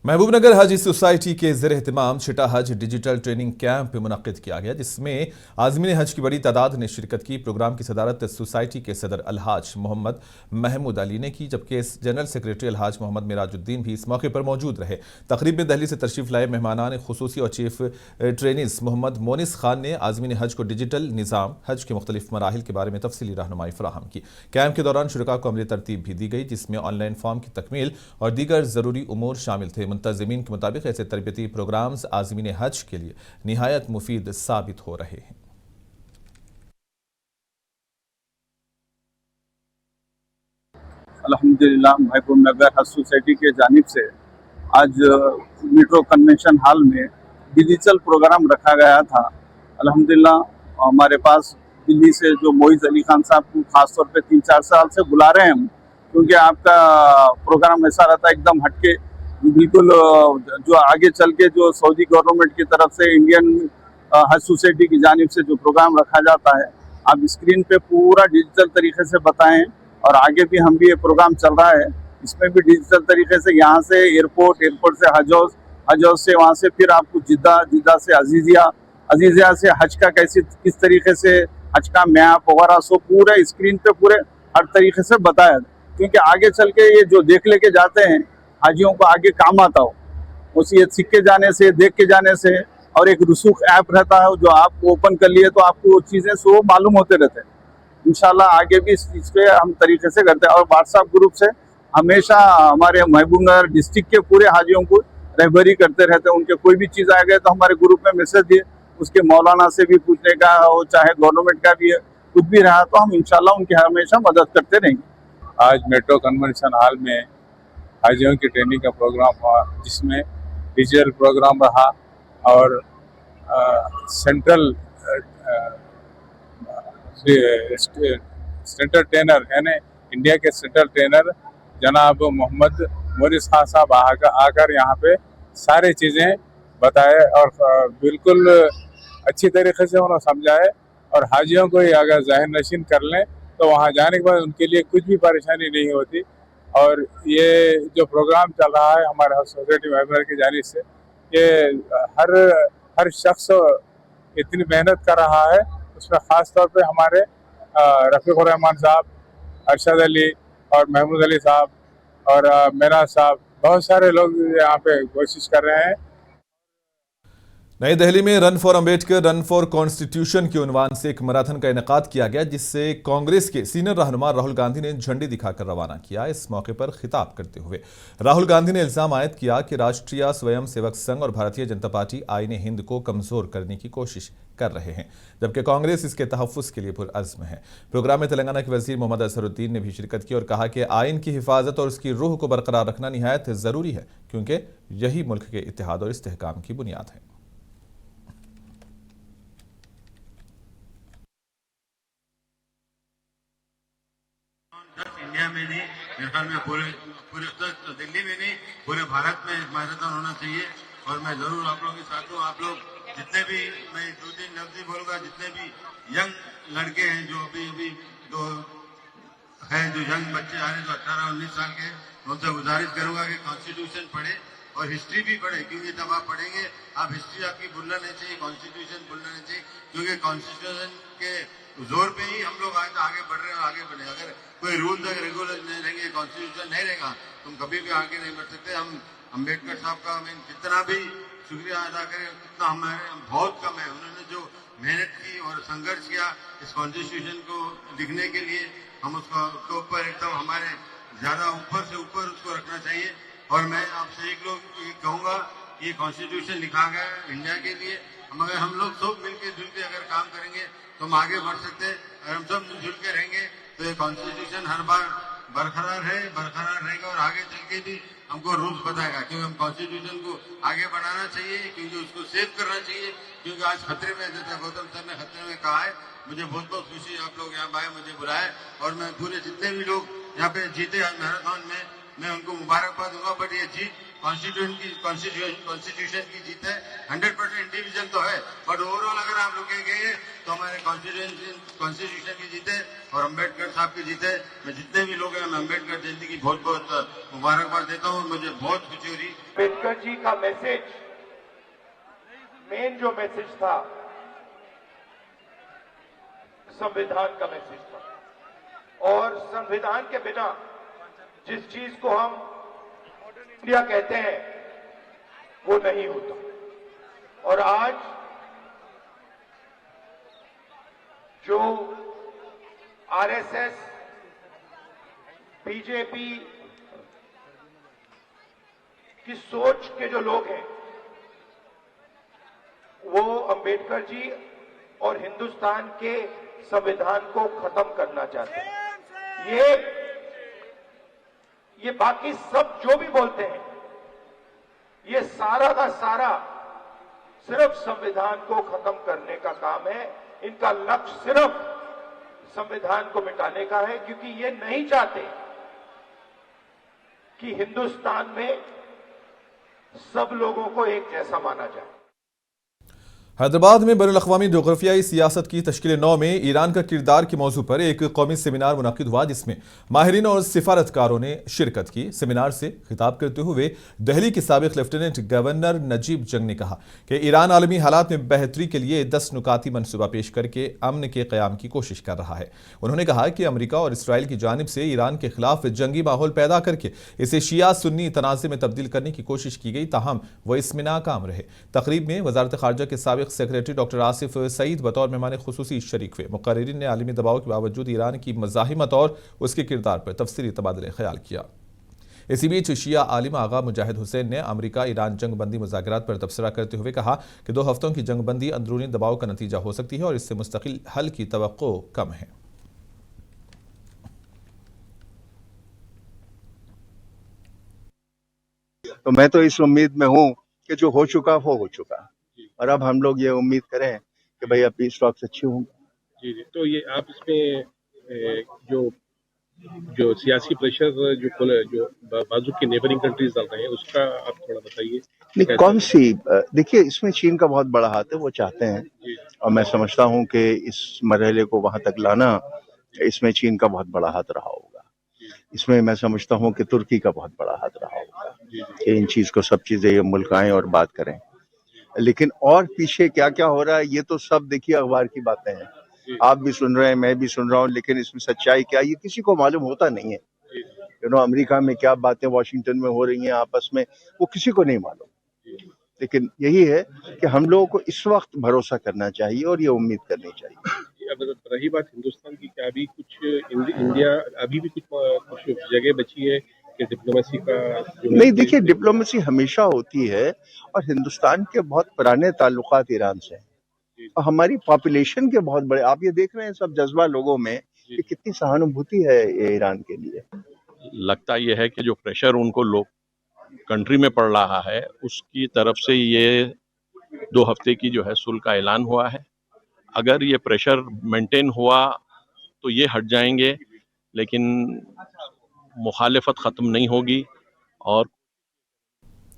महबूबनगर हज सोसाइटी के ज़ेर एहतमाम छिटा हज डिजिटल ट्रेनिंग कैंप मुनक्किद किया गया, जिसमें आज़मीन हज की बड़ी तादाद ने शिरकत की। प्रोग्राम की सदारत सोसाइटी के सदर अलहाज मोहम्मद महमूद अली ने की, जबकि जनरल सेक्रेटरी अलहाज मोहम्मद मिराजुद्दीन भी इस मौके पर मौजूद रहे। तकरीब में दिल्ली से तशरीफ लाए मेहमानान खुसूसी और चीफ ट्रेनिस मोहम्मद मोनिस खान ने आज़मीन हज को डिजिटल निज़ाम, हज के मुख्तलिफ मराहिल के बारे में तफसीली रहनुमाई फराहम की। कैंप के दौरान शुरका को अमली तरतीब भी दी गई, जिसमें ऑनलाइन फॉर्म की तकमील और दीगर ज़रूरी उमूर शामिल थे। मुंतज़िमीन के मुताबिक ऐसे तरबियती प्रोग्राम्स आज़मीन हज के लिए निहायत मुफीद साबित हो रहे हैं। अल्हम्दुलिल्लाह महबूबनगर हज सोसाइटी के जानिब से आज मेट्रो कन्वेंशन हॉल में डिजिटल प्रोग्राम रखा गया था। अल्हम्दुलिल्लाह हमारे पास दिल्ली से जो मोइज़ अली खान साहब को खास तौर पे 3-4 साल से बुला रहे हैं हम, क्योंकि आपका प्रोग्राम ऐसा रहता है एकदम हटके, बिल्कुल जो आगे चल के जो सऊदी गवर्नमेंट की तरफ से इंडियन हज सोसाइटी की जानिब से जो प्रोग्राम रखा जाता है, आप स्क्रीन पे पूरा डिजिटल तरीके से बताएं। और आगे भी हम भी ये प्रोग्राम चल रहा है, इसमें भी डिजिटल तरीके से यहाँ से एयरपोर्ट से हज हाउस से वहाँ से फिर आपको जिद्दा से अजीजिया से हज का किस तरीके से हज का मैप वगैरह सो पूरे स्क्रीन पे पूरे हर तरीके से बताया, क्योंकि आगे चल के ये जो देख लेके जाते हैं हाजियों को आगे काम आता हो। उस ये सीख के जाने से, देख के जाने से, और एक रसूख ऐप रहता है जो आप ओपन कर लिए तो आपको वो चीज़ें सो मालूम होते रहते हैं। इंशाल्लाह आगे भी इस पे हम तरीके से करते हैं। और व्हाट्सएप ग्रुप से हमेशा हमारे महबूबनगर डिस्ट्रिक्ट के पूरे हाजियों को रहबरी करते रहते हैं। उनके कोई भी चीज़ आ गए तो हमारे ग्रुप में मैसेज दिए, उसके मौलाना से भी पूछने का हो, चाहे गवर्नमेंट का भी है, कुछ भी रहा तो हम इंशाल्लाह उनकी हमेशा मदद करते रहेंगे। आज मेट्रो कन्वेंशन हॉल में हाजियों की ट्रेनिंग का प्रोग्राम हुआ, जिसमें डिजिटल प्रोग्राम रहा और सेंट्रल ट्रेनर यानी इंडिया के सेंट्रल ट्रेनर जनाब मोहम्मद मोनिस खान साहब आकर यहाँ पे सारी चीज़ें बताए और बिल्कुल अच्छी तरीके से उन्होंने समझाए। और हाजियों को अगर ज़ाहिर नशीन कर लें तो वहाँ जाने के बाद उनके लिए कुछ भी परेशानी नहीं होती। और ये जो प्रोग्राम चल रहा है हमारे सोसाइटी मेंबर की जानिब से, ये हर शख्स इतनी मेहनत कर रहा है, उसमें ख़ास तौर पे हमारे रफ़ीक़ुर रहमान साहब, अरशद अली और महमूद अली साहब और मेरा साहब, बहुत सारे लोग यहाँ पे कोशिश कर रहे हैं। नई दिल्ली में run for Ambedkar run for constitution के उन्वान से एक मैराथन का इनेकाद किया गया, जिससे कांग्रेस के सीनियर रहनुमा राहुल गांधी ने झंडी दिखाकर रवाना किया। इस मौके पर खिताब करते हुए राहुल गांधी ने इल्जाम आयद किया कि राष्ट्रीय स्वयं सेवक संघ और भारतीय जनता पार्टी आईन हिंद को कमजोर करने की कोशिश कर रहे हैं, जबकि कांग्रेस इसके तहफ़्फ़ुज़ के लिए पुरअज़्म है। प्रोग्राम में तेलंगाना के वज़ीर मोहम्मद असरुद्दीन ने भी शिरकत की और कहा कि आइन की हिफाजत और उसकी रूह को बरकरार रखना निहायत ज़रूरी है, क्योंकि यही मुल्क के इत्तेहाद और इस्तेहकाम की बुनियाद है। इंडिया में नहीं, मेरे ख्याल में पूरे दिल्ली में नहीं, पूरे भारत में मैराथन होना चाहिए। और मैं जरूर आप लोगों के साथ हूँ। आप लोग जितने भी, मैं 2-3 लफ्ज़ ही बोलूँगा, जितने भी यंग लड़के हैं जो अभी जो यंग बच्चे आ रहे हैं जो 18-19 साल के, उनसे गुजारिश करूंगा कि कॉन्स्टिट्यूशन पढ़े और हिस्ट्री भी पढ़े, क्योंकि जब आप पढ़ेंगे आप हिस्ट्री आपकी भूलना नहीं चाहिए, कॉन्स्टिट्यूशन भूलना नहीं चाहिए, क्योंकि कॉन्स्टिट्यूशन के जोर पे ही हम लोग आज आगे बढ़ रहे हैं और आगे बढ़े। अगर कोई रूल्स और रेगुलेशन नहीं रहेंगे, कॉन्स्टिट्यूशन नहीं रहेगा, तुम कभी भी आगे नहीं बढ़ सकते। हम अम्बेडकर साहब का मैं कितना भी शुक्रिया अदा करें उतना हमारे बहुत कम है। उन्होंने जो मेहनत की और संघर्ष किया इस कॉन्स्टिट्यूशन को लिखने के लिए, हम उसके ऊपर एकदम हमारे ज्यादा ऊपर से ऊपर उसको रखना चाहिए। और मैं आपसे एक लोग ये कहूँगा, ये कॉन्स्टिट्यूशन लिखा गया है इंडिया के लिए, मगर हम लोग सब मिलके जुल के अगर काम करेंगे तो हम आगे बढ़ सकते हैं। अगर हम सब मिलजुल के रहेंगे तो ये कॉन्स्टिट्यूशन हर बार बरकरार रहेगा और आगे चल के भी हमको रूल्स बताएगा, क्योंकि हम कॉन्स्टिट्यूशन को आगे बढ़ाना चाहिए, क्योंकि उसको सेव करना चाहिए, क्योंकि आज खतरे में, जैसे गौतम सर ने खतरे में कहा है। मुझे बहुत बहुत खुशी है आप लोग यहाँ आए, मुझे बुलाए, और मैं पूरे जितने भी लोग यहाँ पे जीते आज मैराथन में, मैं उनको मुबारकबाद दूंगा। बट ये जीत कॉन्स्टिट्यूशन की जीत है। 100% इंडिविजुअल तो है, बट ओवरऑल अगर आप रुकेंगे तो हमारे कॉन्स्टिट्यूशन की जीत है और अम्बेडकर साहब की जीत है। मैं जितने भी लोग हैं, मैं अम्बेडकर जयंती की बहुत बहुत मुबारकबाद देता हूँ। मुझे बहुत खुशी हो रही। अम्बेडकर जी का मैसेज, मेन जो मैसेज था, संविधान का मैसेज था, और संविधान के बिना जिस चीज को हम इंडिया कहते हैं वो नहीं होता। और आज जो आरएसएस, बीजेपी की सोच के जो लोग हैं वो अम्बेडकर जी और हिंदुस्तान के संविधान को खत्म करना चाहते हैं। ये बाकी सब जो भी बोलते हैं, ये सारा का सारा सिर्फ संविधान को खत्म करने का काम है। इनका लक्ष्य सिर्फ संविधान को मिटाने का है, क्योंकि ये नहीं चाहते कि हिंदुस्तान में सब लोगों को एक जैसा माना जाए। हैदराबाद में बैनुल-अक़वामी जोग्राफियाई सियासत की तश्कील-ए-नौ में ईरान का किरदार के मौजू पर एक कौमी सेमिनार मुनक़िद हुआ, जिसमें माहिरीन और सिफारतकारों ने शिरकत की। सेमिनार से खिताब करते हुए दिल्ली के साबिक़ लेफ्टिनेंट गवर्नर नजीब जंग ने कहा कि ईरान आलमी हालात में बेहतरी के लिए 10 नुकाती मनसूबा पेश करके अमन के क़याम की कोशिश कर रहा है। उन्होंने कहा कि अमरीका और इसराइल की जानिब से ईरान के खिलाफ जंगी माहौल पैदा करके इसे शिया सुन्नी तनाज़े में तब्दील करने की कोशिश की गई, ताहम वो इसमें नाकाम रहे। तकरीब में वज़ारत ख़ारजा के साबिक़ सेक्रेटरी डॉक्टर आसिफ सईद बतौर मेहमान खुसूसी शरीक हुए। मुक़र्रिरीन ने आलमी दबाव के बावजूद ईरान की मज़ाहिमत और उसके किरदार पर तफसीली तबादले ख्याल किया। इसी बीच शिया आलिम आगा मुजाहिद हुसैन ने अमरीका ईरान जंग बंदी मुज़ाकरात पर तबसरा करते हुए कहा कि 2 हफ्तों की जंग बंदी अंदरूनी दबाव का नतीजा हो सकती है और इससे मुस्तकिल हल की तवक्को कम है। तो मैं तो इस उम्मीद में हूँ कि जो हो चुका वो हो चुका, और अब हम लोग ये उम्मीद करें कि भाई अब पीस टॉक्स अच्छी होंगी। जी, तो ये आप इसमें जो सियासी प्रेशर जो बाजू की नेबरिंग कंट्रीज डाल रहे हैं, उसका आप थोड़ा बताइए। नहीं, कौन सी? देखिए, इसमें चीन का बहुत बड़ा हाथ है, वो चाहते हैं, और मैं समझता हूँ कि इस मरहले को वहां तक लाना, इसमें चीन का बहुत बड़ा हाथ रहा होगा। इसमें मैं समझता हूँ कि तुर्की का बहुत बड़ा हाथ रहा होगा कि इन चीज को, सब चीजें ये मुल्क आए और बात करें। लेकिन और पीछे क्या क्या हो रहा है, ये तो सब देखिए अखबार की बातें हैं, आप भी सुन रहे हैं, मैं भी सुन रहा हूँ, लेकिन इसमें सच्चाई क्या, ये किसी को मालूम होता नहीं है। अमेरिका में क्या बातें वाशिंगटन में हो रही हैं आपस में, वो किसी को नहीं मालूम। लेकिन यही है कि हम लोगों को इस वक्त भरोसा करना चाहिए और ये उम्मीद करनी चाहिए। अब रही बात हिंदुस्तान की, क्या अभी कुछ इंडिया अभी भी कुछ जगह बची है कि डिप्लोमेसी का? नहीं, देखिए, डिप्लोमेसी हमेशा होती है, और हिंदुस्तान के बहुत पुराने ताल्लुकात ईरान से हैं, और हमारी पॉपुलेशन के बहुत बड़े, आप ये देख रहे हैं सब जज्बा लोगों में कि कितनी सहानुभूति है ये ईरान के लिए। लगता यह है कि जो प्रेशर उनको लोग कंट्री में पड़ रहा है, उसकी तरफ से ये 2 हफ्ते की जो है सुल्ह का ऐलान हुआ है। अगर ये प्रेशर मेंटेन हुआ तो ये हट जाएंगे, लेकिन मुखालिफत ख़त्म नहीं होगी। और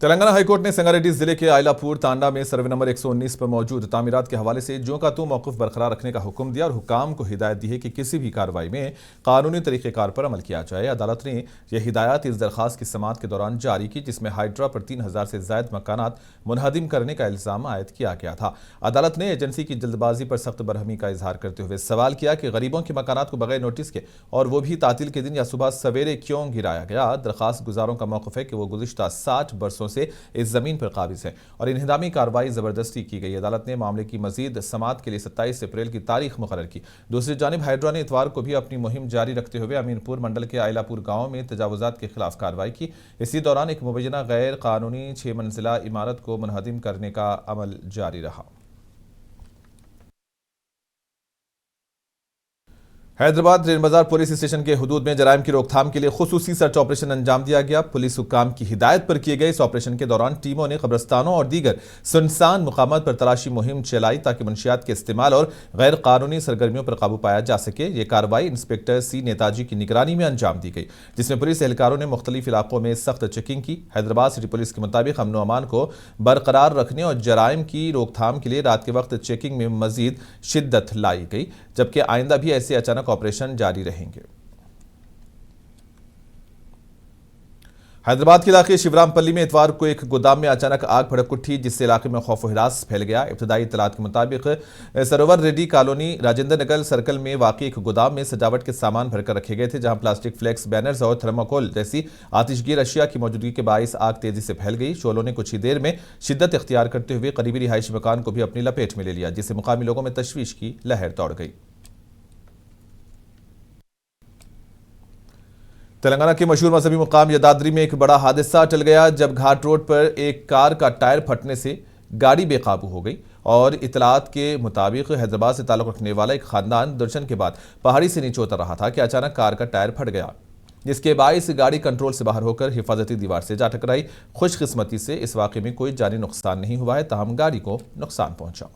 तेलंगाना हाईकोर्ट ने संगारेड्डी जिले के आयलापुर तांडा में सर्वे नंबर 119 पर मौजूद तामीरात के हवाले से ज्यों का त्यों मौक़िफ़ बरकरार रखने का हुक्म दिया और हुक्काम को हिदायत दी है कि किसी भी कार्रवाई में कानूनी तरीक़ेकार पर अमल किया जाए। अदालत ने यह हिदायत इस दरख्वास्त की समाअत के दौरान जारी की, जिसमें हाइड्रा पर 3000 से ज़ायद मकानात मुनहदिम करने का इल्ज़ाम आयद किया गया था। अदालत ने एजेंसी की जल्दबाजी पर सख्त बरहमी का इजहार करते हुए सवाल किया कि गरीबों के मकानात को बगैर नोटिस के, और वो भी तातील के दिन या सुबह सवेरे, क्यों गिराया गया। दरख्वास्त गुजारों का मौक़िफ़ है कि वो गुज़िश्ता 60 बरसों से इस ज़मीन पर काबिज है और इन्हिदामी कार्रवाई ज़बरदस्ती की गई। अदालत ने मामले की मजीद समाअत के लिए 27 अप्रैल की तारीख मुकर्रर की। दूसरी जानिब हाइड्रा ने इतवार को भी अपनी मुहिम जारी रखते हुए अमीनपुर मंडल के आयलापुर गांव में तजावुजात के खिलाफ कार्रवाई की। इसी दौरान एक मुबैना गैर कानूनी 6 मंजिला इमारत को मुनहदिम करने का अमल जारी रहा। हैदराबाद रेन बाजार पुलिस स्टेशन के हुदूद में जराइम की रोकथाम के लिए खुसूसी सर्च ऑपरेशन अंजाम दिया गया। पुलिस हुक्काम की हिदायत पर किए गए इस ऑपरेशन के दौरान टीमों ने कब्रिस्तानों और दीगर सुनसान मुकामात पर तलाशी मुहिम चलाई ताकि मंशियात के इस्तेमाल और गैर कानूनी सरगर्मियों पर काबू पाया जा सके। ये कार्रवाई इंस्पेक्टर सी नेताजी की निगरानी में अंजाम दी गई, जिसमें पुलिस एहलकारों ने मुख्तलिफ इलाकों में सख्त चेकिंग की। हैदराबाद सिटी पुलिस के मुताबिक अमन अमान को बरकरार रखने और जराइम की रोकथाम के लिए रात के वक्त चेकिंग में मजीद शिद्दत लाई गई, जबकि आइंदा भी ऐसे अचानक ऑपरेशन जारी रहेंगे। हैदराबाद के इलाके शिवरामपल्ली में इतवार को एक गोदाम में अचानक आग भड़क उठी, जिससे इलाके में खौफ और हिरास फैल गया। इब्तदाई इत्तलात के मुताबिक सरोवर रेड्डी कॉलोनी राजेंद्र नगर सर्कल में वाकई एक गोदाम में सजावट के सामान भरकर रखे गए थे, जहां प्लास्टिक फ्लेक्स, बैनर्स और थर्माकोल जैसी आतिशगीर अशिया की मौजूदगी के बायस आग तेजी से फैल गई। शोलों ने कुछ ही देर में शिद्दत इख्तियार करते हुए करीबी रिहायशी मकान को भी अपनी लपेट में ले लिया, जिससे मुकामी लोगों में तशवीश की लहर दौड़ गई। तेलंगाना के मशहूर मजहबी मुकाम यदाद्री में एक बड़ा हादसा टल गया, जब घाट रोड पर एक कार का टायर फटने से गाड़ी बेकाबू हो गई। और इतलात के मुताबिक हैदराबाद से ताल्लुक रखने वाला एक खानदान दर्शन के बाद पहाड़ी से नीचे उतर रहा था कि अचानक कार का टायर फट गया, जिसके बायस गाड़ी कंट्रोल से बाहर होकर हिफाजती दीवार से जा टकराई। खुशकिस्मती से इस वाक़े में कोई जानी नुकसान नहीं हुआ है, ताहम गाड़ी को नुकसान पहुंचा।